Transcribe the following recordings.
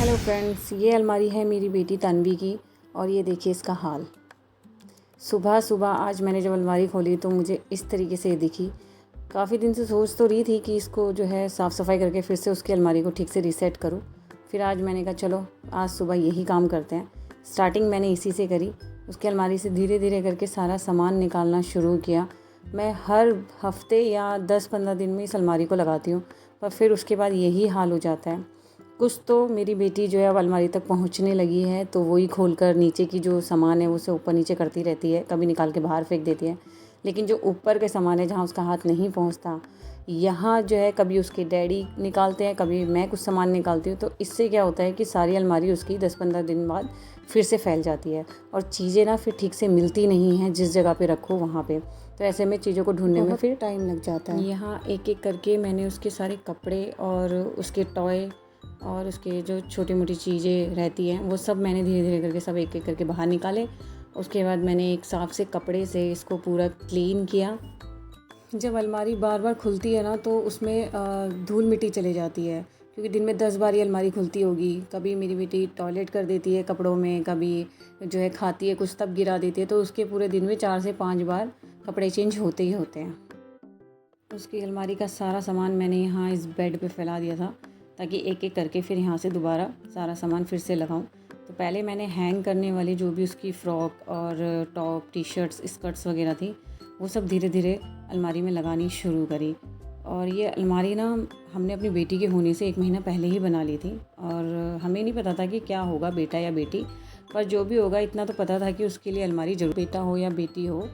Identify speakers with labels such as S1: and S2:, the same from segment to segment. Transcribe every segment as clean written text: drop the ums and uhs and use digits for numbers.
S1: Hello friends, ये अलमारी है मेरी बेटी तन्वी की और ये देखिए इसका हाल। सुबह सुबह आज मैंने जब अलमारी खोली तो मुझे इस तरीके से दिखी। काफ़ी दिन से सोच तो रही थी कि इसको जो है साफ़ सफाई करके फिर से उसकी अलमारी को ठीक से रीसेट करूँ। फिर आज मैंने कहा चलो आज सुबह यही काम करते हैं। स्टार्टिंग मैंने इसी से करी। उसकी अलमारी से धीरे धीरे करके सारा सामान निकालना शुरू किया। मैं हर हफ्ते या 10-15 दिन में इस अलमारी को लगाती हूँ, पर फिर उसके बाद यही हाल हो जाता है। कुछ तो मेरी बेटी जो है अब अलमारी तक पहुंचने लगी है, तो वही खोलकर नीचे की जो सामान है उसे ऊपर नीचे करती रहती है, कभी निकाल के बाहर फेंक देती है। लेकिन जो ऊपर के सामान है जहाँ उसका हाथ नहीं पहुंचता, यहाँ जो है कभी उसके डैडी निकालते हैं, कभी मैं कुछ सामान निकालती हूँ। तो इससे क्या होता है कि सारी अलमारी उसकी 10-15 दिन बाद फिर से फैल जाती है और चीज़ें ना फिर ठीक से मिलती नहीं हैं जिस जगह पे रखो वहाँ पे। तो ऐसे में चीज़ों को ढूंढने में फिर टाइम लग जाता है। यहाँ एक एक करके मैंने उसके सारे कपड़े और उसके टॉय और उसके जो छोटी मोटी चीज़ें रहती हैं वो सब मैंने धीरे धीरे करके सब एक एक करके बाहर निकाले। उसके बाद मैंने एक साफ़ से कपड़े से इसको पूरा क्लीन किया। जब अलमारी बार बार खुलती है ना तो उसमें धूल मिट्टी चली जाती है, क्योंकि दिन में 10 बार ये अलमारी खुलती होगी। कभी मेरी बेटी टॉयलेट कर देती है कपड़ों में, कभी जो है खाती है कुछ तब गिरा देती है, तो उसके पूरे दिन में 4 से 5 बार कपड़े चेंज होते ही होते हैं। उसकी अलमारी का सारा सामान मैंने यहाँ इस बेड पे फैला दिया था, ताकि एक एक करके फिर यहाँ से दोबारा सारा सामान फिर से लगाऊं। तो पहले मैंने हैंग करने वाली जो भी उसकी फ़्रॉक और टॉप, टी शर्ट्स, स्कर्ट्स वगैरह थी वो सब धीरे धीरे अलमारी में लगानी शुरू करी। और ये अलमारी ना हमने अपनी बेटी के होने से 1 महीना पहले ही बना ली थी, और हमें नहीं पता था कि क्या होगा, बेटा या बेटी, पर जो भी होगा इतना तो पता था कि उसके लिए अलमारी ज़रूर, बेटा हो या बेटी हो।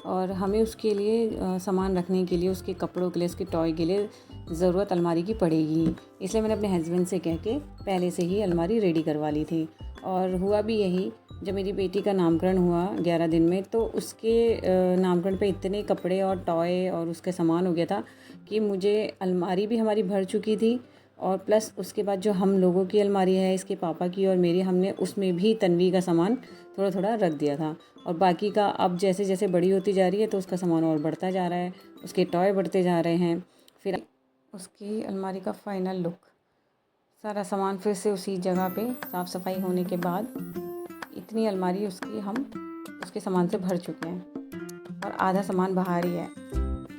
S1: और हमें उसके लिए सामान रखने के लिए, उसके कपड़ों के लिए, उसके टॉय के लिए ज़रूरत अलमारी की पड़ेगी। इसलिए मैंने अपने हस्बैंड से कह के पहले से ही अलमारी रेडी करवा ली थी। और हुआ भी यही, जब मेरी बेटी का नामकरण हुआ 11 दिन में, तो उसके नामकरण पे इतने कपड़े और टॉय और उसके सामान हो गया था कि मुझे अलमारी भी हमारी भर चुकी थी, और प्लस उसके बाद जो हम लोगों की अलमारी है, इसके पापा की और मेरी, हमने उसमें भी तन्वी का सामान थोड़ा थोड़ा रख दिया था। और बाकी का अब जैसे जैसे बड़ी होती जा रही है तो उसका सामान और बढ़ता जा रहा है, उसके टॉय बढ़ते जा रहे हैं। फिर उसकी अलमारी का फाइनल लुक, सारा सामान फिर से उसी जगह पे साफ़ सफाई होने के बाद इतनी अलमारी उसकी हम उसके सामान से भर चुके हैं और आधा सामान बाहर ही है।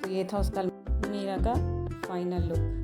S1: तो ये था उसका मीरा का फाइनल लुक।